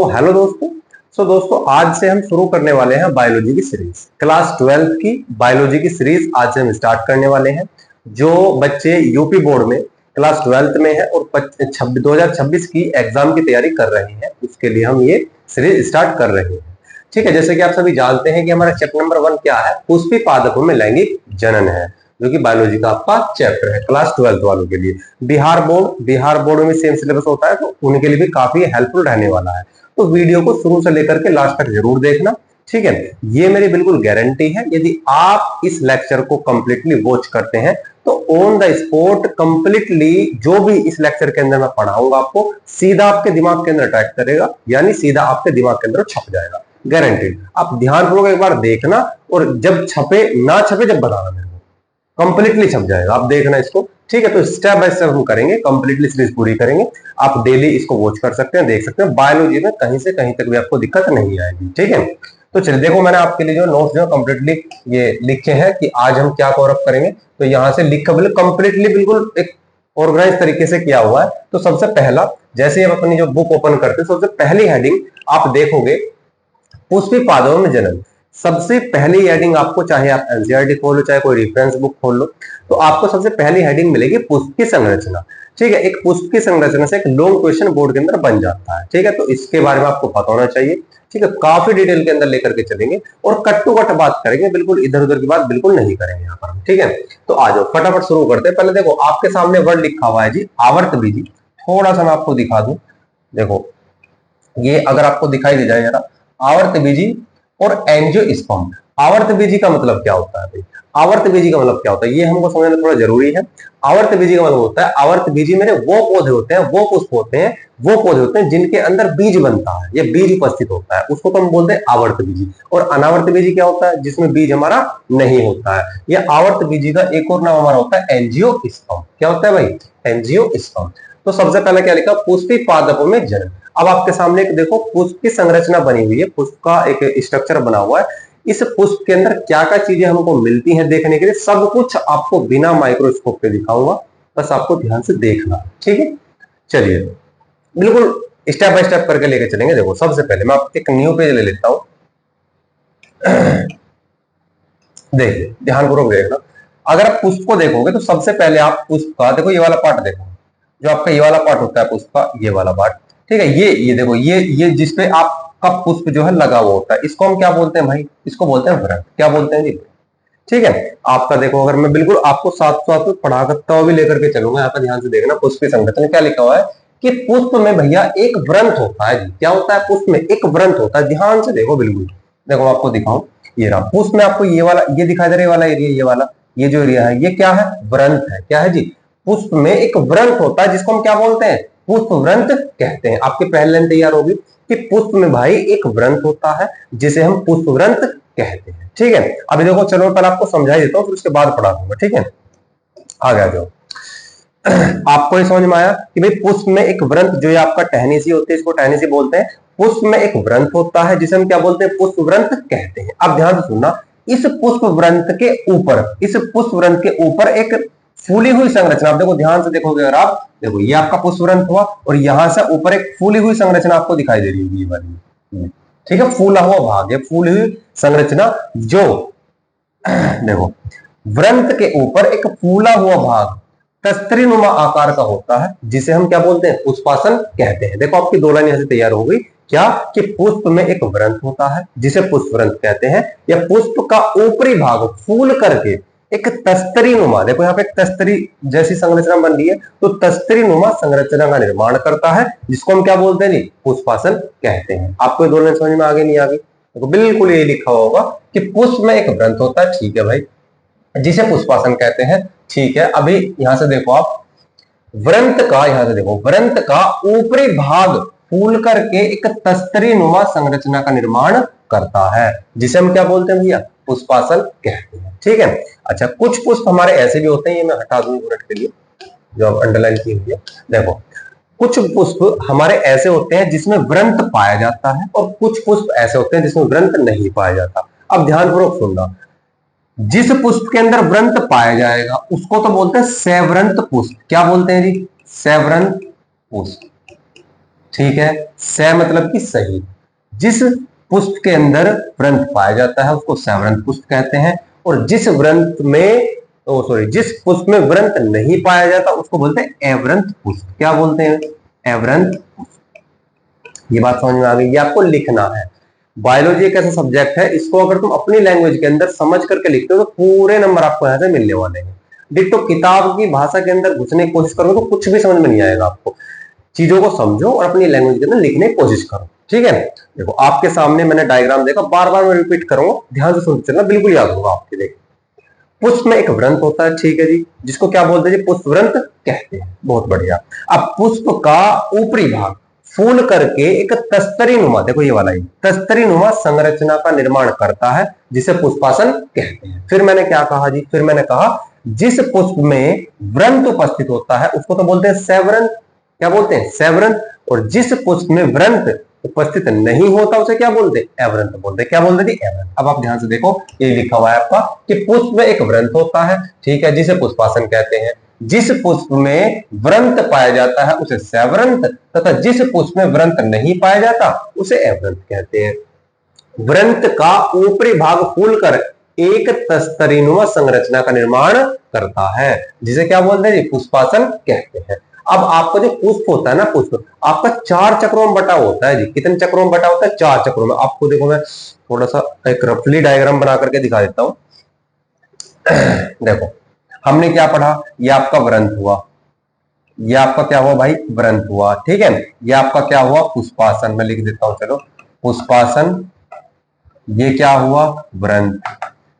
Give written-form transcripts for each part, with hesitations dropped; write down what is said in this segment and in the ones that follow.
Hello दोस्तों। दोस्तों आज से हम शुरू करने वाले हैं बायोलॉजी की सीरीज। क्लास 12th की बायोलॉजी की सीरीज आज से हम स्टार्ट करने वाले हैं। जो बच्चे यूपी बोर्ड में क्लास 12th में है और 2026 की एग्जाम की तैयारी कर रहे हैं, उसके लिए हम ये सीरीज स्टार्ट कर रहे हैं। ठीक है, जैसे कि आप सभी जानते हैं कि हमारा चैप्टर नंबर 1 क्या है, पुष्पी पादपों में लैंगिक जनन है, जो कि बायोलॉजी का आपका चैप्टर है क्लास 12th वालों के लिए। बिहार बोर्ड में सेम सिलेबस होता है, तो उनके लिए भी काफी हेल्पफुल रहने वाला है। तो वीडियो को शुरू से लेकर के लास्ट तक जरूर देखना। ठीक है, ये मेरी बिल्कुल गारंटी है, यदि आप इस लेक्चर को कंप्लीटली वॉच करते हैं तो ऑन द स्पॉट कंप्लीटली जो भी इस लेक्चर के अंदर मैं पढ़ाऊंगा आपको सीधा आपके दिमाग के अंदर अटैक करेगा, यानी सीधा आपके दिमाग के अंदर छप जाएगा, गारंटीड। आप ध्यानपूर्वक एक बार देखना और जब छपे ना छपे जब बताना मेरे को, कंप्लीटली छप जाएगा, आप देखना इसको। ठीक है, तो स्टेप बाय स्टेप हम करेंगे, कंप्लीटली सीरीज पूरी करेंगे। आप डेली इसको वॉच कर सकते हैं, देख सकते हैं। बायोलॉजी में कहीं से कहीं तक भी आपको दिक्कत नहीं आएगी। ठीक है, तो चलिए देखो, मैंने आपके लिए जो नोट्स जो कंप्लीटली ये लिखे हैं कि आज हम क्या कवर अप करेंगे। तो यहाँ से लिखा बिल्कुल कंप्लीटली बिल्कुल एक ऑर्गेनाइज तरीके से किया हुआ है। तो सबसे पहला, जैसे हम अपनी जो बुक ओपन करते हैं, सबसे पहली हेडिंग आप देखोगे पुष्पी पादपों में जनन। सबसे पहली हेडिंग आपको, चाहे आप एनसीईआरटी खोल लो चाहे कोई रेफरेंस बुक खोल लो, तो आपको सबसे पहली हेडिंग मिलेगी पुष्प की संरचना। ठीक है, एक पुष्प की संरचना से एक लॉन्ग क्वेश्चन बोर्ड के अंदर बन जाता है। ठीक है, तो इसके बारे में आपको पता होना चाहिए। ठीक है, काफी डिटेल के अंदर लेकर के चलेंगे और कट टू कट बात करेंगे, बिल्कुल इधर उधर की बात बिल्कुल नहीं करेंगे यहाँ पर। ठीक है, तो आ जाओ फटाफट शुरू करते हैं। पहले देखो, आपके सामने वर्ड लिखा हुआ है जी आवर्त बीजी। थोड़ा सा मैं आपको दिखा दूं, देखो ये अगर आपको दिखाई दे जाए जरा, आवर्त बीजी और एंजियोस्पर्म। आवर्त बीजी का मतलब क्या होता है भाई? आवर्त बीजी का मतलब क्या होता है ये हमको समझना थोड़ा जरूरी है। आवर्त बीजी का मतलब होता है, आवर्त बीजी मेरे वो पौधे होते हैं, वो पुष्प होते हैं, वो पौधे होते हैं जिनके अंदर बीज बनता है, ये बीज उपस्थित होता है, उसको तो हम बोलते हैं आवर्त बीजी। और अनावर्त बीजी क्या होता है? जिसमें बीज हमारा नहीं होता है। ये आवर्त बीजी का एक और नाम हमारा होता है एंजियोस्पर्म। क्या होता है भाई? एंजियोस्पर्म। तो सबसे पहले क्या लिखा? पुष्पी पादपों में जनन। अब आपके सामने एक देखो पुष्प की संरचना बनी हुई है, पुष्प का एक स्ट्रक्चर बना हुआ है। इस पुष्प के अंदर क्या क्या चीजें हमको मिलती हैं देखने के लिए, सब कुछ आपको बिना माइक्रोस्कोप के दिखाऊंगा, बस आपको ध्यान से देखना। ठीक है, चलिए बिल्कुल स्टेप बाय स्टेप करके लेके चलेंगे। देखो सबसे पहले मैं आपको एक न्यू पेज ले लेता हूं, देखिए ध्यानपूर्वक देखना। अगर आप पुष्प को देखोगे तो सबसे पहले आप पुष्प का देखो, ये वाला पार्ट देखो, जो आपका ये वाला पार्ट होता है पुष्प का, ये वाला पार्ट। ठीक है, ये देखो, ये जिसपे आपका पुष्प जो है लगा हुआ होता है, इसको हम क्या बोलते हैं भाई? इसको बोलते हैं व्रण। क्या बोलते हैं जी? ठीक है, आपका देखो, अगर मैं बिल्कुल आपको साथ साथ पढ़ा करता हुआ भी लेकर के चलूंगा, यहाँ पर ध्यान से देखना। पुष्प की संरचना क्या लिखा हुआ है कि पुष्प में भैया एक व्रंत होता है जी। क्या होता है? पुष्प में एक व्रंत होता है। ध्यान से देखो, बिल्कुल देखो, मैं आपको दिखाऊं, ये रहा पुष्प में आपको ये वाला, ये दिखाई दे रहा है वाला एरिया, ये वाला, ये जो एरिया है, ये क्या है? व्रंत है। क्या है जी? पुष्प में एक व्रंत होता है, जिसको हम क्या बोलते हैं? पुष्प व्रंत कहते हैं। आपके पहले लाइन तैयार होगी कि पुष्प में भाई एक व्रंत होता है, जिसे हम पुष्प व्रंत कहते हैं। ठीक है, अभी देखो, चलो पहले आपको समझा देता हूं, फिर उसके बाद पढ़ा दूंगा। ठीक है, आगे आ जाओ। आपको ये समझ में आया कि भाई पुष्प में एक व्रंत, जो ये आपका टहनी सी होती है, इसको टहनी सी बोलते हैं। पुष्प में एक व्रंत होता है, जिसे हम क्या बोलते हैं? पुष्प व्रंत कहते हैं। अब ध्यान से सुनना, इस पुष्प व्रंत के ऊपर, इस पुष्प व्रंत के ऊपर एक फूली हुई संरचना, आप देखो ध्यान से देखोगे अगर आप, देखो ये आपका पुष्प व्रंत हुआ और यहां से ऊपर एक फूली हुई संरचना आपको दिखाई दे रही होगी, ये वाली। ठीक है, फूला हुआ भाग, ये फूली हुई संरचना, जो देखो व्रंत के ऊपर एक फूला हुआ भाग तस्तरीनुमा आकार का होता है, जिसे हम क्या बोलते हैं? पुष्पासन कहते हैं। देखो आपकी दो लाइन यहां से तैयार हो गई, क्या कि पुष्प में एक व्रंत होता है जिसे पुष्प व्रंत कहते हैं, या पुष्प का ऊपरी भाग फूल करके एक तस्तरी नुमा, देखो यहाँ पे एक तस्तरी जैसी संरचना बन रही है, तो तस्तरी नुमा संरचना का निर्माण करता है, जिसको हम क्या बोलते हैं? पुष्पासन कहते हैं। आपको दो लाइन समझ में आगे नहीं आ गई? देखो बिल्कुल ये लिखा होगा कि पुष्प में एक व्रंत होता है, ठीक है भाई, जिसे पुष्पासन कहते हैं। ठीक है, अभी यहां से देखो आप, व्रंत का, यहां से देखो, व्रंत का ऊपरी भाग फूल करके एक तस्तरी नुमा संरचना का निर्माण करता है, जिसे हम क्या बोलते हैं भैया? पुष्पासन कहते हैं। ठीक है, अच्छा, कुछ पुष्प हमारे ऐसे भी होते हैं, ये मैं हटा दूं मिनट के लिए, जो आप अंडरलाइन की हुई है। देखो कुछ पुष्प हमारे ऐसे होते हैं जिसमें व्रंत पाया जाता है, और कुछ पुष्प ऐसे होते हैं जिसमें व्रंत नहीं पाया जाता। अब ध्यानपूर्वक सुनना, जिस पुष्प के अंदर व्रंत पाया जाएगा उसको तो बोलते हैं सैव्रंत पुष्प। क्या बोलते हैं जी? सैव्रंत पुष्प। ठीक है, स मतलब कि सही। जिस पुष्प के अंदर व्रंत पाया जाता है उसको सवृंत पुष्प कहते हैं, और जिस पुष्प में व्रंत नहीं पाया जाता उसको बोलते हैं अव्रंत पुष्प। क्या बोलते हैं? अव्रंत पुष्प। ये बात समझ में आ गई? ये आपको लिखना है। बायोलॉजी एक ऐसा सब्जेक्ट है, इसको अगर तुम अपनी लैंग्वेज के अंदर समझ करके लिखते हो तो पूरे नंबर आपको यहां से मिलने वाले हैं। डिट्टो किताब की भाषा के अंदर घुसने की कोशिश करोगे तो कुछ भी समझ में नहीं आएगा आपको। चीजों को समझो और अपनी लैंग्वेज के अंदर लिखने की कोशिश करो। ठीक है, देखो आपके सामने मैंने डायग्राम देखा, बार बार मैं रिपीट करूंगा, ध्यान से सुनते चलना, बिल्कुल याद होगा आपके। देखो पुष्प में एक व्रंत होता है, ठीक है जी, जिसको क्या बोलते हैं जी? पुष्प व्रंत कहते हैं। बहुत बढ़िया। अब पुष्प का ऊपरी भाग फूल करके एक तस्तरी नुमा, देखो ये वाला ही तस्तरी नुमा संरचना का निर्माण करता है, जिसे पुष्पासन कहते हैं। फिर मैंने क्या कहा जी? फिर मैंने कहा जिस पुष्प में व्रंत उपस्थित होता है उसको तो बोलते हैं सवृंत। क्या बोलते हैं? सवृंत। और जिस पुष्प में व्रंत उपस्थित नहीं होता उसे क्या बोलते हैं? अव्रंत बोलते हैं। क्या बोलते हैं? अव्रंत। अब आप ध्यान से देखो, ये लिखा हुआ है आपका कि पुष्प में एक व्रंत होता है, ठीक है, जिसे पुष्पासन कहते हैं। जिस पुष्प में व्रंत पाया जाता है उसे सवृंत, तथा जिस पुष्प में व्रंत नहीं पाया जाता उसे अव्रंत कहते हैं। व्रंत का ऊपरी भाग फूलकर एक तस्तरीनुमा संरचना का निर्माण करता है, जिसे क्या बोलते हैं? पुष्पासन कहते हैं। अब आपका जो पुष्प होता है ना, पुष्प आपका 4 चक्रों में बटा होता है जी। कितने चक्रों में बटा होता है? 4 चक्रों में। आपको देखो मैं थोड़ा सा एक रफली डायग्राम बना करके दिखा देता हूं। देखो हमने क्या पढ़ा? ये आपका व्रंत हुआ, ये आपका क्या हुआ भाई? व्रंत हुआ, ठीक है। ये आपका क्या हुआ? पुष्पासन। मैं लिख देता हूं, चलो, पुष्पासन। ये क्या हुआ? व्रंत।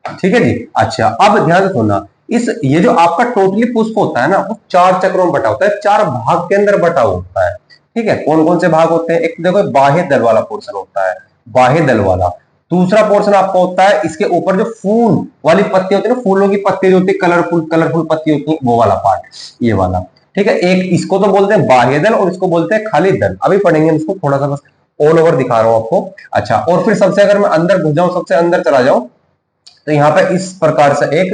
ठीक है जी। अच्छा, अब ध्यान से सुनना, ये जो आपका टोटली पुष्प होता है ना, वो 4 चक्रों में बटा होता है, 4 भाग के अंदर बटा होता है। ठीक है, कौन कौन से भाग होते हैं? एक देखो बाह्य दल वाला पोर्शन होता है, बाह्य दल वाला। दूसरा पोर्शन आपका होता है इसके ऊपर जो फूल वाली पत्ती होती है ना, फूलों की पत्ती जो होती है, कलरफुल कलरफुल पत्ती होती है, वो वाला पार्ट, ये वाला। ठीक है, एक इसको तो बोलते हैं बाह्य दल और इसको बोलते हैं खाली दल। अभी पढ़ेंगे इसको, थोड़ा सा बस ऑल ओवर दिखा रहा हूं आपको। अच्छा, और फिर सबसे अगर मैं अंदर घुस जाऊं, सबसे अंदर चला जाऊं, तो यहाँ पे इस प्रकार से एक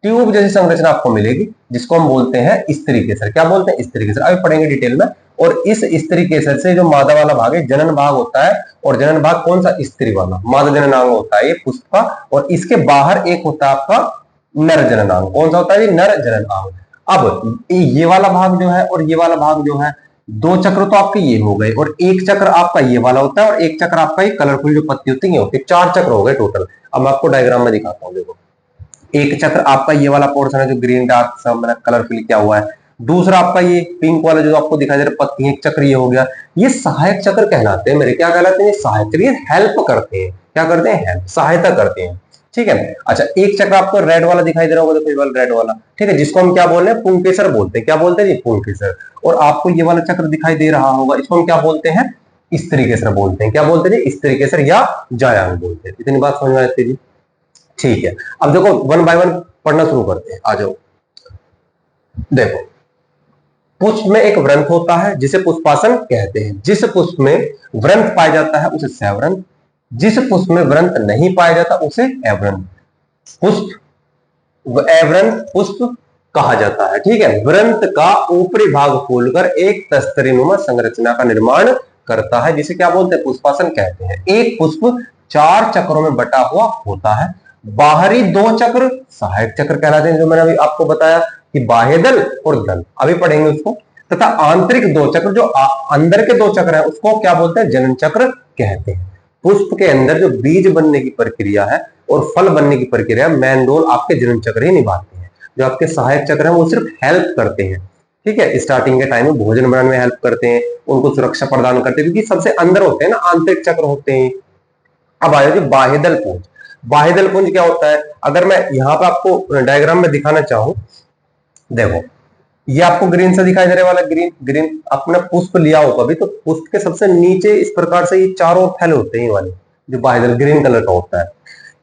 ट्यूब जैसी संरचना आपको मिलेगी, जिसको हम बोलते हैं स्त्री केसर। क्या बोलते हैं? स्त्री केसर। अभी पढ़ेंगे डिटेल में। और इस स्त्री केसर से जो मादा वाला भाग है, जनन भाग होता है, और जनन भाग कौन सा? स्त्री वाला, मादा जननांग होता है ये पुष्प का। और इसके बाहर एक होता है आपका नर जननांग। कौन सा होता है? नर जननांग। अब ये वाला भाग जो है और ये वाला भाग जो है, 2 चक्र तो आपके ये हो गए, और एक चक्र आपका ये वाला होता है, और एक चक्र आपका ये कलरफुल जो पत्ती होती है होती है। 4 चक्र हो गए टोटल। अब मैं आपको डायग्राम में दिखाता हूँ। देखो एक चक्र आपका ये वाला पोर्शन है जो ग्रीन डार्क सा मैंने कलरफुल किया हुआ है। दूसरा आपका ये पिंक वाला जो आपको दिखाई दे रहा पत्ती, एक चक्र ये हो गया। ये सहायक चक्र कहलाते हैं मेरे। क्या कहलाते हैं? सहायक चक्र। ये हेल्प करते हैं। क्या करते हैं? हेल्प, सहायता करते हैं। ठीक है। अच्छा, एक चक्र आपको रेड वाला दिखाई दे रहा होगा, देखो रेड वाला, ठीक है, जिसको हम क्या बोल रहे हैं? पुंकेसर बोलते हैं। क्या बोलते हैं जी? पुंकेसर। और आपको ये वाला चक्र दिखाई दे रहा होगा, इसको हम क्या बोलते हैं? स्त्री केसर बोलते हैं। क्या बोलते हैं जी? स्त्री केसर या जायांग बोलते हैं। इतनी बात समझ में आती है जी? ठीक है, अब देखो 1 बाय 1 पढ़ना शुरू करते हैं। आ जाओ। देखो पुष्प में एक व्रंत होता है जिसे पुष्पासन कहते हैं। जिस पुष्प में व्रंत पाया जाता है उसे सवृंत, जिस पुष्प में व्रंत नहीं पाया जाता उसे अव्रंत पुष्प, अव्रंत पुष्प कहा जाता है। ठीक है, व्रंत का ऊपरी भाग फूलकर एक तस्तरीनुमा संरचना का निर्माण करता है, जिसे क्या बोलते हैं? पुष्पासन कहते हैं। एक पुष्प 4 चक्रों में बटा हुआ होता है। बाहरी 2 चक्र सहायक चक्र कहलाते हैं, जो मैंने अभी आपको बताया कि बाह्य दल और दल, अभी पढ़ेंगे उसको। तथा आंतरिक 2 चक्र, जो अंदर के 2 चक्र है, उसको क्या बोलते हैं? जनन चक्र कहते हैं। पुष्प के अंदर जो बीज बनने की प्रक्रिया है और फल बनने की प्रक्रिया, मेन रोल आपके जनन चक्र ही निभाते हैं। जो आपके सहायक चक्र है वो सिर्फ हेल्प करते हैं। ठीक है, स्टार्टिंग के टाइम में भोजन बनाने में हेल्प करते हैं, उनको सुरक्षा प्रदान करते हैं, क्योंकि सबसे अंदर होते हैं ना, आंतरिक चक्र होते हैं। अब आया जी बाह्यदल पुंज। बाह्यदल पुंज क्या होता है? अगर मैं यहाँ पे आपको डायग्राम में दिखाना चाहूं, देखो ये आपको ग्रीन सा दिखाई दे रहा वाला, ग्रीन ग्रीन अपना पुष्प लिया हो कभी, तो पुष्प के सबसे नीचे इस प्रकार से ये चारों फैले होते हैं, ये वाले जो बाह्यदल ग्रीन कलर का होता है,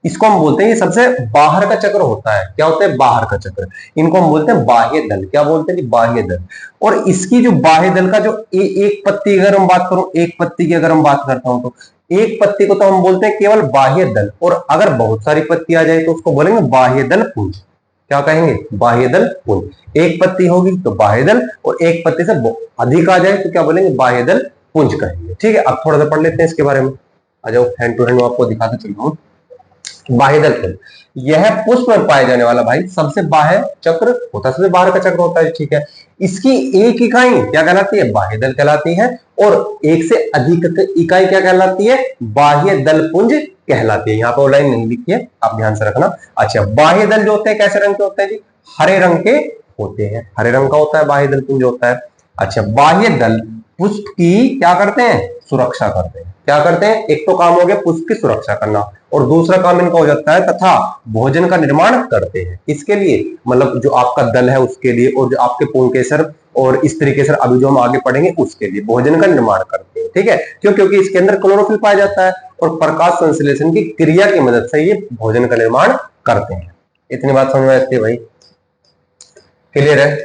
इसको हम बोलते हैं, ये सबसे बाहर का चक्र होता है। क्या होता है? बाहर का चक्र। इनको हम बोलते हैं बाह्य दल। क्या बोलते हैं? बाह्य दल। और इसकी जो बाह्य दल का जो एक पत्ती, अगर हम बात करूं, एक पत्ती की अगर हम बात करता हूं, तो एक पत्ती को तो हम बोलते हैं केवल बाह्य दल, और अगर बहुत सारी पत्ती आ जाए तो उसको बोलेंगे बाह्य दल पुंज। क्या कहेंगे, बाह्यदल पुंज। एक पत्ती होगी तो बाह्यदल, और एक पत्ती से अधिक आ जाए तो क्या बोलेंगे, बाह्यदल पुंज कहेंगे। ठीक है, अब थोड़ा सा पढ़ लेते हैं इसके बारे में। आ जाओ, हैंड टू हैंड आपको दिखाते चल रहा हूं। बाह्यदल पुंज, यह पुष्प में पाया जाने वाला भाई सबसे बाह्य चक्र होता है, सबसे बाहर का चक्र होता है। ठीक है, इसकी एक इकाई क्या कहलाती है, बाह्यदल कहलाती है, और एक से अधिक इकाई क्या कहलाती है, बाह्य दल पुंज कहलाती है। यहाँ पे लाइन नहीं लिखी है, आप ध्यान से रखना। अच्छा, बाह्य दल जो होते हैं कैसे रंग के होते हैं जी, हरे रंग के होते हैं, हरे रंग का होता है बाह्य दल पुंज होता है। अच्छा, बाह्य दल पुष्प की क्या करते हैं, सुरक्षा करते हैं। क्या करते हैं, एक तो काम हो गया पुष्प की सुरक्षा करना, और दूसरा काम इनका हो जाता है तथा भोजन का निर्माण करते हैं। किसके लिए, मतलब जो आपका दल है उसके लिए, और जो आपके पुंकेसर और इस तरीके से अभी जो हम आगे पढ़ेंगे उसके लिए भोजन का निर्माण करते हैं। ठीक है, क्यों, क्योंकि इसके अंदर क्लोरोफिल पाया जाता है, और प्रकाश संश्लेषण की क्रिया की मदद से ये भोजन का निर्माण करते हैं। इतनी बात समझ में आती है भाई, क्लियर है।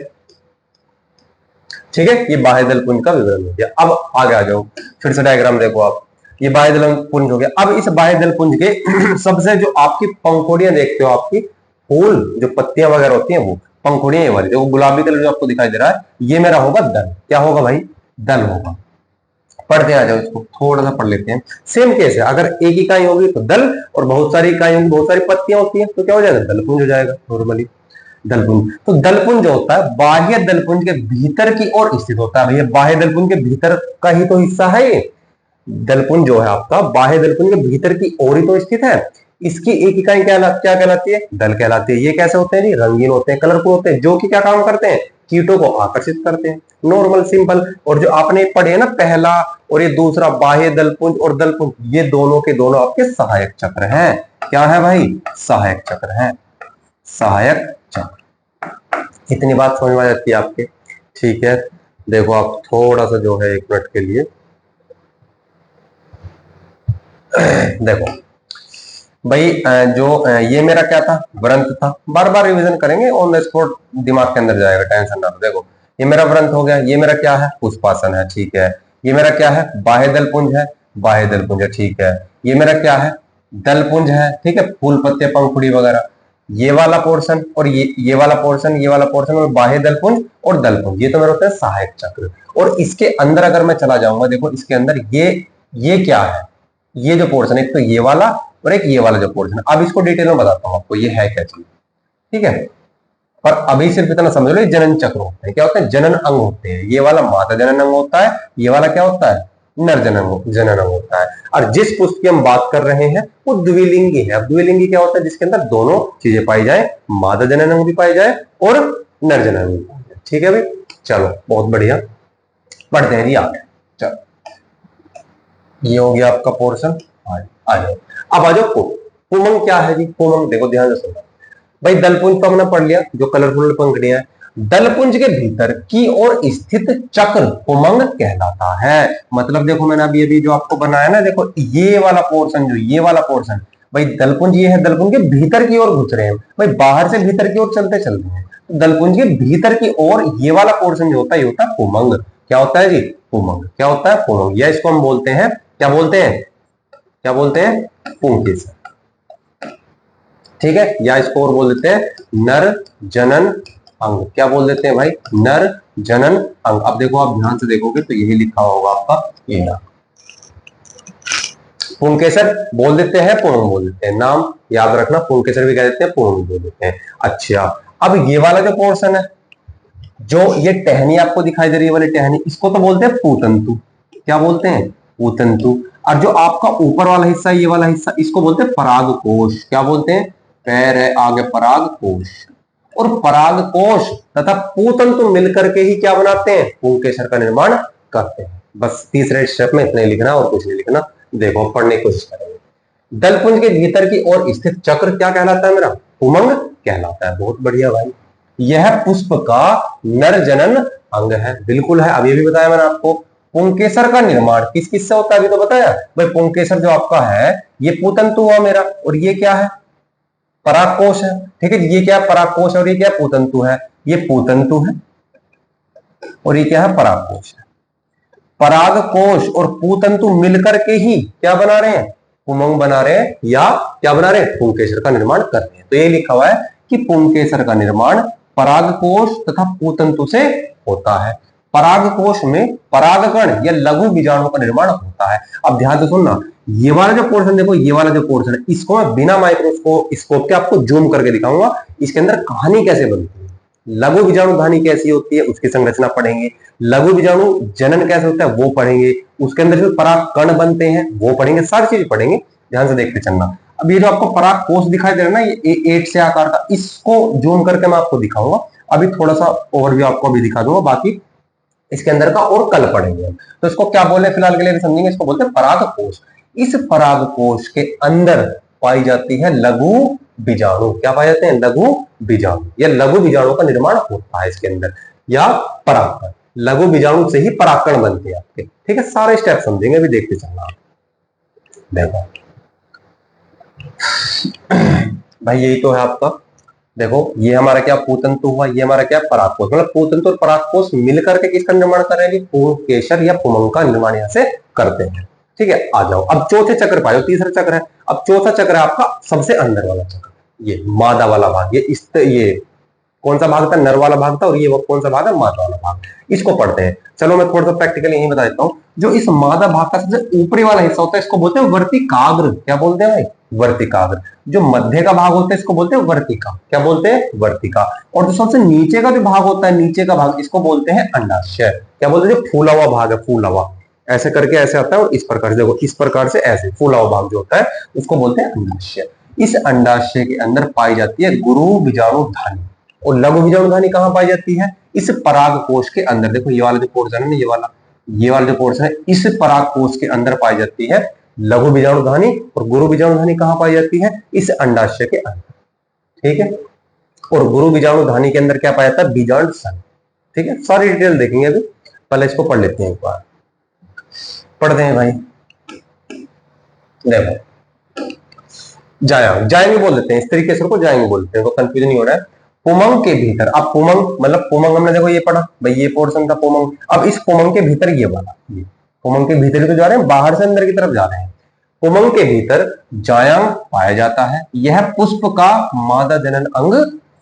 ठीक है, ये बाह्य दल पुंज का विवरण हो गया। अब आगे आ जाओ, फिर से डायग्राम देखो आप, ये बाह्य दल पुंज हो गया। अब इस बाह्य दल पुंज के सबसे जो आपकी पंखुड़ियां देखते हो, आपकी फूल जो पत्तियां वगैरह होती हैं वो पंखुड़ियां ये वाली, देखो गुलाबी कलर जो आपको दिखाई दे रहा है, ये मेरा होगा दल। क्या होगा भाई, दल होगा। पढ़ते आ जाओ, इसको थोड़ा सा पढ़ लेते हैं। सेम केस है, अगर एक इकाई होगी तो दल, और बहुत सारी इकाई होगी, बहुत सारी पत्तियां होती हैं तो क्या हो जाएगा, दलपुंज हो जाएगा नॉर्मली। दलपुंज, तो दलपुंज जो होता है बाह्य दलपुंज के भीतर की ओर स्थित होता है। भैया बाह्य दलपुंज के भीतर का ही तो हिस्सा है ये, दलपुंज जो है आपका बाह्य दलपुंज के भीतर की ओर ही तो स्थित है। इसकी एक इकाई क्या कहलाती है, दल कहलाती है। ये कैसे होते हैं जी, रंगीन होते हैं, कलरफुल होते हैं, जो कि क्या काम करते हैं, कीटों को आकर्षित करते हैं। Normal simple. और जो आपने पढ़े है ना पहला और ये दूसरा, बाह्य दलपुंज और दलपुंज, ये दोनों के दोनों आपके सहायक चक्र हैं। क्या है भाई, सहायक चक्र है, सहायक चक्र। इतनी बात समझ में आ जाती है आपके। ठीक है, देखो आप थोड़ा सा जो है 1 मिनट के लिए देखो भाई, जो ये मेरा क्या था, व्रंत था। बार बार रिवीजन करेंगे, ऑन द स्पॉट दिमाग के अंदर जाएगा, टेंशन ना लो। देखो ये मेरा व्रंत हो गया, ये मेरा क्या है, पुष्पासन है। ठीक है, ये मेरा क्या है, बाह्य दलपुंज है, बाह्य दलपुंज है। ठीक है, ये मेरा क्या है, दलपुंज है। ठीक है, फूल पत्ते पंखुड़ी वगैरह, ये वाला पोर्शन और ये वाला पोर्शन, ये वाला पोर्शन, और बाह्य दलपुंज और दलपुंज, ये तो मेरा होता है सहायक चक्र। और इसके अंदर अगर मैं चला जाऊंगा, देखो इसके अंदर ये क्या है, ये जो पोर्शन, एक तो ये वाला और एक ये वाला जो पोर्शन। अब इसको डिटेल में बताता हूं आपको ये है क्या चीज। ठीक है, पर अभी सिर्फ इतना समझ लो, जनन चक्र होते हैं। क्या होते हैं, जनन अंग होते हैं। ये वाला माता जनन अंग होता है, ये वाला क्या होता है, नर जनन अंग होता है। और जिस पुष्प की हम बात कर रहे हैं वो द्विलिंगी है। अब द्विलिंगी क्या होता है, जिसके अंदर दोनों चीजें पाई जाए, मादा जनन अंग भी पाई जाए और नर जनन अंग भी पाई जाए। ठीक है भाई, चलो बहुत बढ़िया, पढ़ते हैं जी आगे। चलो ये हो गया आपका पोर्शन। आ जाओ, अब आ जाओ पुमंग क्या है जी। पुमंग देखो ध्यान से सुनना भाई, दलपुंज तो हमने पढ़ लिया जो कलरफुल पंखुड़ियां है। दलपुंज के भीतर की ओर स्थित चक्र पुमंग कहलाता है। मतलब देखो मैंने अभी अभी जो आपको बनाया ना, देखो ये वाला पोर्शन, जो ये वाला पोर्शन भाई दलपुंज, ये है दलपुंज के भीतर की ओर घुस रहे हैं भाई, बाहर से भीतर की ओर चलते चलते हैं। दलपुंज के भीतर की ओर ये वाला पोर्शन जो होता है, ये होता है पुमंग। क्या होता है जी, पुमंग। क्या होता है, पुमंग। या इसको हम बोलते हैं, क्या बोलते हैं, क्या बोलते हैं, पुंकेसर। ठीक है, या इसको और बोल देते हैं नर जनन अंग। क्या बोल देते हैं भाई, नर जनन अंग। अब देखो आप ध्यान से देखोगे तो यही लिखा होगा आपका, ये ना पुंकेसर बोल देते हैं, पुमंग बोल देते हैं। नाम याद रखना, पुंकेसर भी कह देते हैं, पुमंग बोल देते हैं। अच्छा, अब ये वाला जो पोर्शन है, जो ये टहनी आपको दिखाई दे रही है वाली टहनी, इसको तो बोलते हैं पूतंतु। क्या बोलते हैं, पूतंतु। और जो आपका ऊपर वाला हिस्सा, ये वाला हिस्सा, इसको बोलते हैं परागकोश। क्या बोलते हैं, पैर है आगे, परागकोश। और परागकोश तथा पूतंतु मिलकर के ही क्या बनाते हैं, पुंकेसर का निर्माण करते हैं। बस तीसरे स्टेप में इतना ही लिखना और कुछ नहीं लिखना। देखो पढ़ने की कोशिश करेंगे। दलपुंज के भीतर की ओर स्थित चक्र क्या कहलाता है मेरा, पुमंग कहलाता है। बहुत बढ़िया भाई, यह पुष्प का नर जनन अंग है। बिल्कुल है, अभी भी बताया मैंने आपको। पुंकेसर का निर्माण किस किस से होता है, अभी तो बताया भाई। पुंकेसर जो आपका है ये पूतंतु हुआ मेरा, और ये क्या है, परागकोश है। ठीक है, ये क्या है, परागकोश है, और ये क्या है, पूतंतु है। ये पूतंतु है और ये क्या है, परागकोश है। परागकोश और पूतंतु मिलकर के ही क्या बना रहे हैं, पुमंग बना रहे हैं, या क्या बना रहे हैं, पुंकेसर का निर्माण कर रहे हैं। तो ये लिखा हुआ है कि पुंकेसर का निर्माण परागकोश तथा पूतंतु से होता है। परागकोश में परागकण या लघु बीजाणु का निर्माण होता है। अब ध्यान से सुनना, ये वाला जो पोर्शन देखो, ये वाला जो पोर्शन है, इसको मैं बिना माइक्रोस्कोप के आपको जूम करके दिखाऊंगा। इसके अंदर कहानी कैसे बनती है, लघु बीजाणु धानी कैसी होती है, उसकी संरचना पढ़ेंगे। लघु बीजाणु जनन कैसे होता है वो पढ़ेंगे। उसके अंदर जो पराग कण बनते हैं वो पढ़ेंगे, सारी चीज पढ़ेंगे। ध्यान से देखते चलना। अब ये जो आपको पराग कोष दिखाई दे रहा है ना, ये 8 से आकार का, इसको जूम करके मैं आपको दिखाऊंगा। अभी थोड़ा सा ओवरव्यू आपको अभी दिखा दूंगा, बाकी इसके अंदर का और कल पढ़ेंगे। तो इसको क्या बोले फिलहाल के लिए समझेंगे, इसको बोलते हैं पराग कोष। इस पराग कोष के अंदर पाई जाती है लघु बीजाणु। क्या पाए जाते हैं, लघु बीजाणु। या लघु बीजाणु का निर्माण होता है इसके अंदर, या परागकण। लघु बीजाणु से ही परागकण बनते हैं आपके। ठीक है, सारे स्टेप समझेंगे, अभी देखते चलना। देखो भाई, यही तो है आपका। देखो ये हमारा क्या पूतंतु हुआ, ये हमारा क्या परागकोश। मतलब पूतंतु और परागकोश मिलकर के किसका निर्माण करेंगे, पुंकेसर या पुमंग का निर्माण यहाँ से करते हैं। ठीक है, आ जाओ अब चौथे चक्र पाओ, तीसरा चक्र है। अब चौथा चक्र है आपका सबसे अंदर वाला चक्र, ये मादा वाला भाग। ये कौन सा भाग था, नर वाला भाग था, और ये वो कौन सा भाग है, मादा वाला भाग। इसको पढ़ते हैं। चलो मैं थोड़ा सा प्रैक्टिकली यही बता देता हूँ। जो इस मादा भाग का सबसे ऊपरी वाला हिस्सा होता है, इसको बोलते हैं वर्तिकाग्र। क्या बोलते हैं भाई, वर्तिकाग्र। जो मध्य का भाग होता है इसको बोलते हैं वर्तिका। क्या बोलते हैं, वर्तिका। और जो सबसे नीचे का जो भाग होता है, नीचे का भाग, इसको बोलते हैं अंडाशय। क्या बोलते हैं, जो फूला हुआ भाग है, फूला हुआ ऐसे करके ऐसे आता है, और इस प्रकार से देखो, इस प्रकार से ऐसे फूला हुआ भाग जो होता है उसको बोलते हैं अंडाशय। इस अंडाशय के अंदर पाई जाती है गुरु बीजाणु धानी। और लघु बीजाणु धानी कहां पाई जाती है, इस पराग कोश के अंदर। देखो ये वाला जो पोर्शन है ना, ये वाला जो पोर्शन है, इस पराग कोश के अंदर पाई जाती है लघु बीजाणु धानी। और गुरु बीजाणु धानी कहां पाई जाती है, इस अंडाशय के अंदर। ठीक है, और गुरु बीजाणु धानी के अंदर क्या पाया जाता है, बीजांड सन। ठीक है, सारी डिटेल देखेंगे अभी, पहले इसको पढ़ लेते हैं एक बार। पढ़ते हैं भाई। देखो जाएंगे बोल देते हैं, इस तरीके से को जाएंगे बोलते हैं, तो कंफ्यूजन नहीं हो रहा है। पुमंग के भीतर, अब पुमंग मतलब पुमंग हमने देखो ये पढ़ा भाई, ये पोर्शन था पुमंग। अब इस पुमंग के भीतर ये वाला, ये पुमंग के भीतर तो जा रहे हैं, बाहर से अंदर की तरफ जा रहे हैं। पुमंग के भीतर जायांग पाया जाता है। यह पुष्प का मादा जनन अंग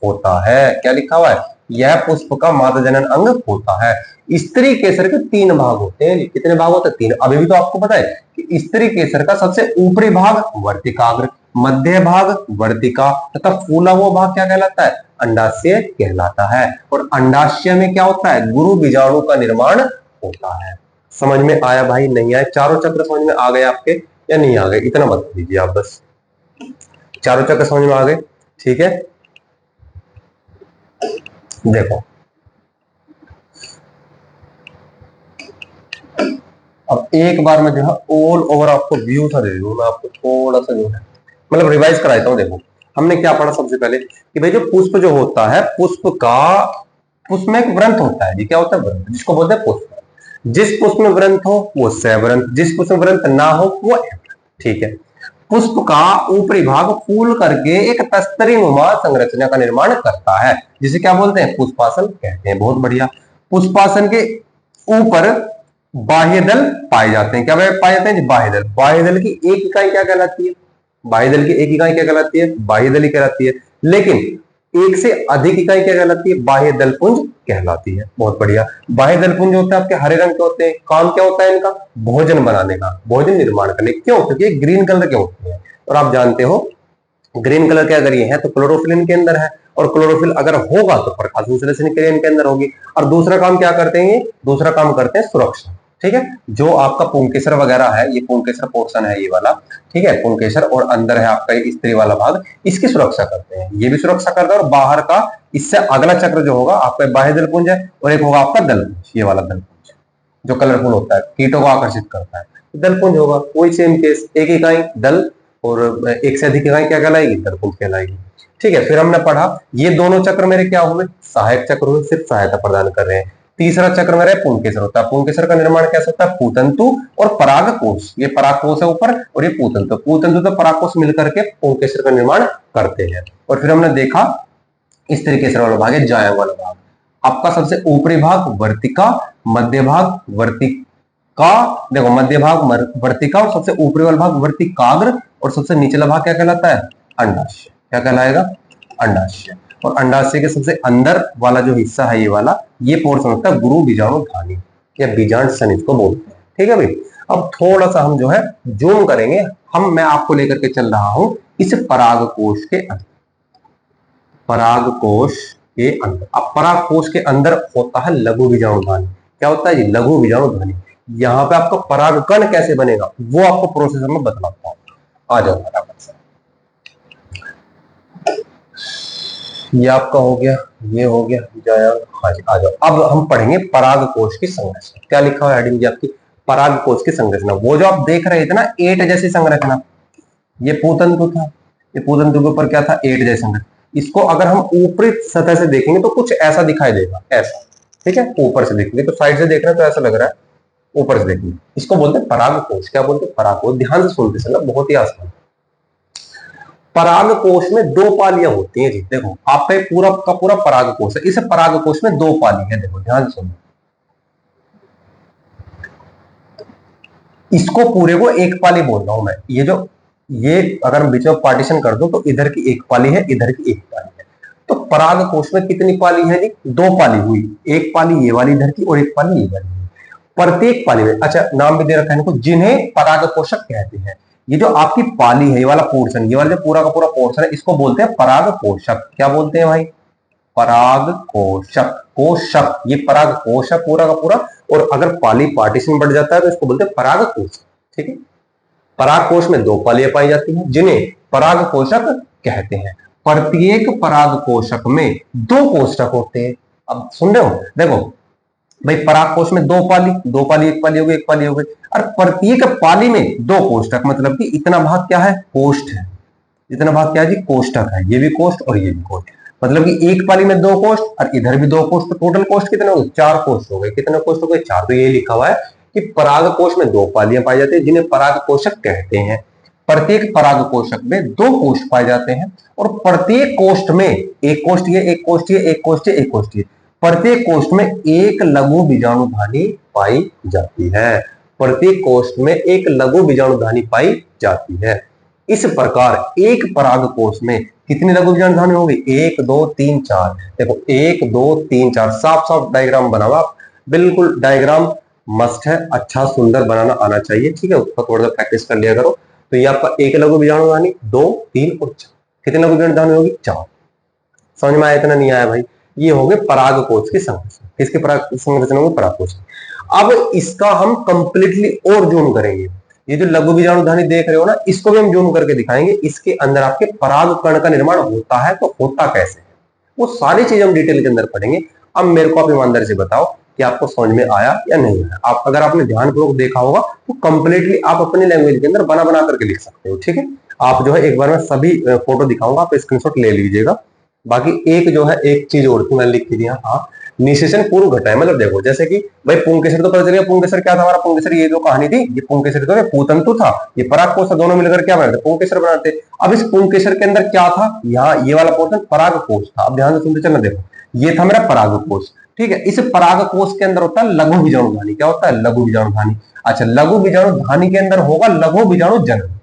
होता है। क्या लिखा हुआ है, यह पुष्प का मादा जनन अंग होता है। स्त्री केसर के 3 भाग होते हैं। कितने भाग होते हैं, 3। अभी भी तो आपको पता है कि स्त्री केसर का सबसे ऊपरी भाग वर्तिकाग्र, मध्य भाग वर्तिका, तथा फूला हुआ भाग क्या कहलाता है, अंडाशय कहलाता है। और अंडाशय में क्या होता है, गुरु बीजाणु का निर्माण होता है। समझ में आया भाई, नहीं आया, चारों चक्र समझ में आ गए आपके या नहीं आ गए, इतना बता दीजिए आप बस। चारों चक्र समझ में आ गए, ठीक है। देखो अब एक बार मैं जो है ऑल ओवर आपको व्यू सा दे दूं, मैं आपको थोड़ा सा जो है मतलब रिवाइज कराता हूं। देखो हमने क्या पढ़ा सबसे पहले कि भाई जो पुष्प जो होता है, पुष्प में एक व्रंत होता है। ये क्या होता है, व्रंत, जिसको बोलते हैं पुष्प। जिस पुष्प में व्रंत हो वो सव्रंत, जिस पुष्प में व्रंत ना हो वो अव्रंत। ठीक है, पुष्प का ऊपरी भाग फूल करके एक तस्तरी नुमा संरचना का निर्माण करता है, जिसे क्या बोलते हैं, पुष्पासन कहते हैं। बहुत बढ़िया। पुष्पासन के ऊपर बाह्य दल पाए जाते हैं। क्या पाए जाते हैं, बाह्य दल। बाह्य दल की एक इकाई क्या कहलाती है, बाह्य दल की एक इकाई क्या कहलाती है, बाह्य दल ही कहलाती है। लेकिन एक से अधिक इकाई क्या कहलाती है, बाह्य दलपुंज कहलाती है। बहुत बढ़िया। बाह्य दलपुंज होते हैं आपके हरे रंग के होते हैं। काम क्या होता है इनका, भोजन बनाने का, भोजन निर्माण करने। क्यों, क्योंकि ग्रीन कलर के होते हैं। और आप जानते हो ग्रीन कलर के अगर ये है तो क्लोरोफिल इनके अंदर है, और क्लोरोफिल अगर होगा तो प्रकाश संश्लेषण क्रिया इनके अंदर होगी। और दूसरा काम क्या करते हैं, दूसरा काम करते हैं सुरक्षा। ठीक है, जो आपका पुंकेसर वगैरह है, ये पुंकेसर पोर्शन है ये वाला। ठीक है, पुंकेसर, और अंदर है आपका स्त्री वाला भाग, इसकी सुरक्षा करते हैं। ये भी सुरक्षा करता है। और बाहर का इससे अगला चक्र जो होगा आपका बाह्य दलपुंज है, और एक होगा आपका दलपुंज, ये वाला दलपुंज जो कलरफुल होता है, कीटों को आकर्षित करता है, दलपुंज होगा। वही सेम केस, एक इकाई दल और एक से अधिक इकाई क्या कहलाएगी, दलपुंज कहलाएगी। ठीक है, फिर हमने पढ़ा ये दोनों चक्र मेरे क्या हुए, सहायक चक्र हुए, सिर्फ सहायता प्रदान कर रहे हैं। तीसरा चक्र मेरा पुंकेसर होता है। पुंकेसर का निर्माण कैसे होता है, पूतंतु और परागकोश। ये परागकोश है ऊपर, और ये पूतंतु। पूतंतु तो परागकोश मिलकर के पुंकेसर का निर्माण करते हैं। और फिर हमने देखा इस तरीके से वाला भाग है जायांग वाला भाग। आपका सबसे ऊपरी भाग वर्तिका, मध्य भाग वर्तिका, देखो मध्य भाग वर्तिका, और सबसे ऊपरी वाला भाग वर्तिकाग्र, और सबसे निचला भाग क्या कहलाता है, अंडाशय। क्या कहलाएगा, अंडाशय, और अंडाशय के सबसे अंदर वाला जो हिस्सा है ये वाला, ये पोर्शन होता है गुरु बीजाणु धानी या बीजांड सन इसको बोलते हैं। ठीक है भाई, अब थोड़ा सा हम जो है जूम करेंगे। मैं आपको लेकर के चल रहा हूं इस परागकोश के अंदर, परागकोश के अंदर। अब परागकोश के अंदर होता है लघु बीजाणु धानी। क्या होता है जी? लघु बीजाणु धानी। यहाँ पे आपका परागकण कैसे बनेगा वो आपको प्रोसेस में बतलाता हूं। आ जाओ फटाफट से। ये आपका हो गया, ये हो गया, हाँ जी आ जाओ। अब हम पढ़ेंगे परागकोश की संरचना। क्या लिखा हुआ हेडिंग जी आपकी? परागकोश की संरचना। वो जो आप देख रहे थे ना एट जैसी संरचना, ये पूतंतु था, ये पूतंतु के ऊपर क्या था? एट जैसी संरचना। इसको अगर हम ऊपरी सतह से देखेंगे तो कुछ ऐसा दिखाई देगा, ऐसा। ठीक है, ऊपर से देखेंगे तो साइड से देख रहे हैं तो ऐसा लग रहा है, ऊपर से देखेंगे इसको बोलते हैं परागकोश। क्या बोलते हैं? परागकोश। ध्यान से सुनते चलना, बहुत ही आसान। परागकोश में दो पालियां होती हैं जी। देखो आपका पूरा का पूरा परागकोश है, इस परागकोश में दो पाली है। देखो ध्यान से सुनो, इसको पूरे को एक पाली बोल रहा हूं मैं। ये अगर बीच में पार्टीशन कर दो तो इधर की एक पाली है, इधर की एक पाली है। तो परागकोश में कितनी पाली है जी? दो पाली हुई। एक पाली ये वाली इधर की और एक पाली ये वाली। प्रत्येक पाली में, अच्छा नाम भी दे रखा है इनको, जिन्हें परागकोशक कहते हैं। ये जो आपकी पाली है, ये वाला पोर्शन, ये वाला जो पूरा का पूरा पोर्शन है, इसको बोलते हैं परागकोशक। क्या बोलते हैं भाई? परागकोशक। कोशक, ये परागकोश है पूरा का पूरा। और अगर पाली पार्टीशन बढ़ जाता है तो इसको बोलते हैं परागकोश। ठीक है, परागकोश में दो पालियां पाई जाती हैं जिन्हें परागकोशक कहते हैं। प्रत्येक परागकोशक में दो कोष्ठक होते हैं। अब सुन रहे हो? देखो भाई, परागकोश में दो पाली, एक पाली हो गई, एक पाली हो गई। और प्रत्येक पाली में दो कोष्ठक, मतलब कि इतना भाग क्या है? कोष्ठ है। इतना भाग क्या है जी? कोष्ठक है। ये भी कोष्ठ और ये भी कोष्ठ, मतलब कि एक पाली में दो कोष्ठ और इधर भी दो कोष्ठ। तो टोटल कोष्ठ कितने हो गए? चार कोष्ठ हो गए। कितने कोष्ठ हो गए? चार। तो ये लिखा हुआ है कि परागकोश में दो पालियां पाई जाती है जिन्हें परागकोशक कहते हैं। प्रत्येक परागकोशक में दो कोष्ठ पाए जाते हैं और प्रत्येक कोष्ठ में एक कोष्ठ ये, एक कोष्ठ ये, एक कोष्ठ ये, एक कोष्ठ ये। प्रत्येक कोष्ठ में एक लघु बीजाणुधानी पाई जाती है। प्रत्येक कोष्ठ में एक लघु बीजाणुधानी पाई जाती है। इस प्रकार एक परागकोश में कितनी लघु बीजाणुधानी होगी? एक, दो, तीन, चार। देखो एक, दो, तीन, चार। साफ साफ डायग्राम बनाओ आप, बिल्कुल डायग्राम मस्ट है, अच्छा सुंदर बनाना आना चाहिए। ठीक है, उसका थोड़ा सा प्रैक्टिस कर लिया करो। तो ये आपका एक लघु बीजाणुधानी, दो, तीन और चार। कितनी लघु बीजाणुधानी होगी? चार। समझ में आया? इतना नहीं आया भाई? ये हो गए परागकोश की संरचना। किसके संरचना होगी? परागकोश। अब इसका हम कंप्लीटली और जूम करेंगे। ये जो लघु बीजाणुधानी देख रहे हो ना, इसको भी हम जूम करके दिखाएंगे। इसके अंदर आपके परागकण का निर्माण होता है, तो होता कैसे है वो सारी चीज हम डिटेल के अंदर पढ़ेंगे। अब मेरे को आप ईमानदारी से बताओ कि आपको समझ में आया या नहीं आया। आप अगर आपने ध्यानपूर्वक देखा होगा तो कंप्लीटली आप अपनी लैंग्वेज के अंदर बना बना करके लिख सकते हो। ठीक है, आप जो है एक बार मैं सभी फोटो दिखाऊंगा, आप स्क्रीनशॉट ले लीजिएगा। बाकी एक जो है एक चीज और थी, मैंने लिख के दिया, हाँ, निषेचन पूर्व घटाएं। मतलब देखो जैसे कि भाई पुंकेसर तो पता चलेगा, पुंकेसर क्या था हमारा? पुंकेसर ये जो कहानी थी, ये पुंकेसर तो पूतंतु था, ये परागकोश था, दोनों मिलकर क्या बनाते? पुंकेसर बनाते। अब इस पुंकेसर के अंदर क्या था? यहाँ ये वाला पोर्शन परागकोश था। अब ध्यान से सुनते चलना। देखो ये था मेरा परागकोश। ठीक है, इस परागकोश के अंदर होता है लघु बीजाणुधानी। क्या होता है? लघु बीजाणुधानी। अच्छा, लघु बीजाणुधानी के अंदर होगा लघु बीजाणु जनन।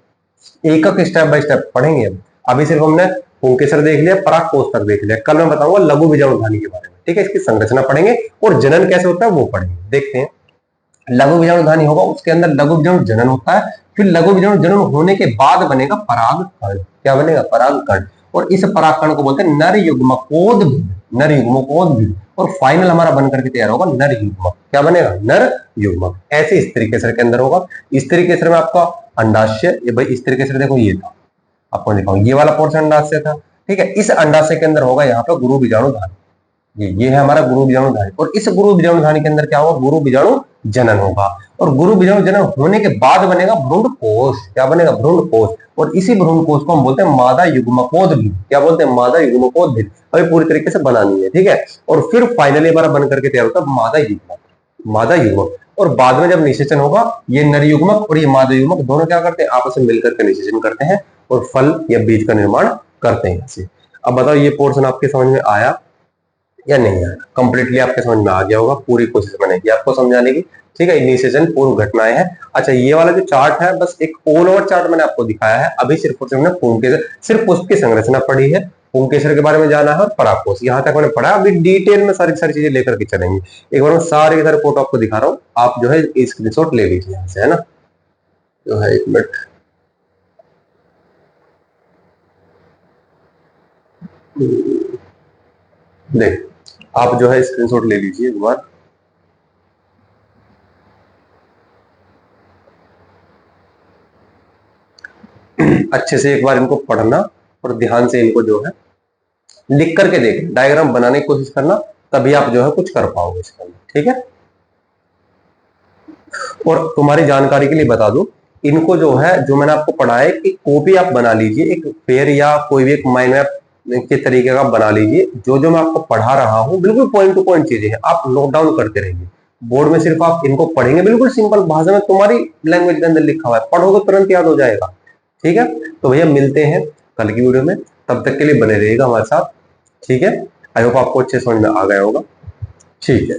एक एक स्टेप बाय स्टेप पढ़ेंगे। अभी सिर्फ हमने पुंकेसर देख लिया, परागकोश तक देख लिया। कल मैं बताऊंगा लघु बीजाणुधानी के बारे में। ठीक है, इसकी संरचना पढ़ेंगे और जनन कैसे होता है वो पढ़ेंगे। देखते हैं, लघु बीजाणुधानी होगा, उसके अंदर लघु बीजाणु जनन होता है। फिर लघु बीजाणु जनन होने के बाद बनेगा परागकण। क्या बनेगा? परागकण। और इस परागकण को बोलते हैं नर युग्मकोद्भिद। नर युग्मकोद्भिद। और फाइनल हमारा बनकर के तैयार होगा नर युग्मक। क्या बनेगा? नर युग्मक। ऐसे स्त्री केसर के अंदर होगा। स्त्री केसर में आपका अंडाशय, ये भाई स्त्री केसर देखो ये था, आपको दिखाऊं, ये वाला पोर्शन अंडाशय था। ठीक है, इस अंडाशय के अंदर होगा यहाँ पर गुरु बीजाणुधानी। ये है हमारा गुरु बीजाणुधानी। और इस गुरु बीजाणुधानी के अंदर क्या होगा? गुरु बीजाणु जनन होगा। और गुरु बीजाणु जनन होने के बाद बनेगा भ्रूणकोश। क्या बनेगा? भ्रूणकोश। और इसी भ्रूणकोश को हम बोलते हैं मादा युग्मकोद्भिद। क्या बोलते हैं? मादा युग्मकोद्भिद। अभी पूरी तरीके से बनानी है। ठीक है, और फिर फाइनली हमारा बन करके तैयार होता है मादा युग्मक। मादा युग्मक। और बाद में जब निषेचन होगा, ये नर युग्मक और ये मादा युग्मक दोनों क्या करते हैं? आपस में मिलकर के निषेचन करते हैं और फल या बीज का निर्माण करते हैं ऐसे। अब बताओ ये पोर्शन आपके समझ में आया या नहीं आया? कंप्लीटली आपके समझ में आ गया होगा। पूरी कोशिश बनेगी आपको समझाने की। ठीक है, निषेचन पूर्व घटनाएं हैं। अच्छा, ये वाला जो चार्ट है बस एक ऑल ओवर चार्ट मैंने आपको दिखाया है। अभी सिर्फ हमने सिर्फ उसकी संरचना पढ़ी है, पुंकेसर के बारे में जाना है और पराकोस, यहाँ तक मैंने पढ़ा। अभी डिटेल में सारी सारी चीजें लेकर के चलेंगे। एक बार मैं सारे के सारे फोटो आपको दिखा रहा हूँ, आप जो है स्क्रीनशॉट ले लीजिए यहाँ से, है ना। जो है 1 मिनट, देख आप जो है स्क्रीनशॉट ले लीजिए एक बार। अच्छे से एक बार इनको पढ़ना और ध्यान से इनको जो है लिख करके देखना, डायग्राम बनाने की कोशिश करना, तभी आप जो है कुछ कर पाओगे इसके अंदर, ठीक है। और तुम्हारी जानकारी के लिए बता दूं, इनको जो है जो मैंने आपको पढ़ाया है, एक कॉपी आप बना लीजिए, एक पेयर या कोई भी एक माइंड मैप के तरीके का बना लीजिए। जो जो मैं आपको पढ़ा रहा हूं बिल्कुल पॉइंट टू पॉइंट चीजें हैं, आप नोट डाउन करते रहिए। बोर्ड में सिर्फ आप इनको पढ़ेंगे, बिल्कुल सिंपल भाषा में तुम्हारी लैंग्वेज के अंदर लिखा हुआ है, पढ़ोगे तुरंत याद हो जाएगा, ठीक है। तो भैया मिलते हैं कल की वीडियो में, तब तक के लिए बने रहिएगा हमारे साथ, ठीक है। आई होप आपको अच्छे समझ में आ गया होगा, ठीक है।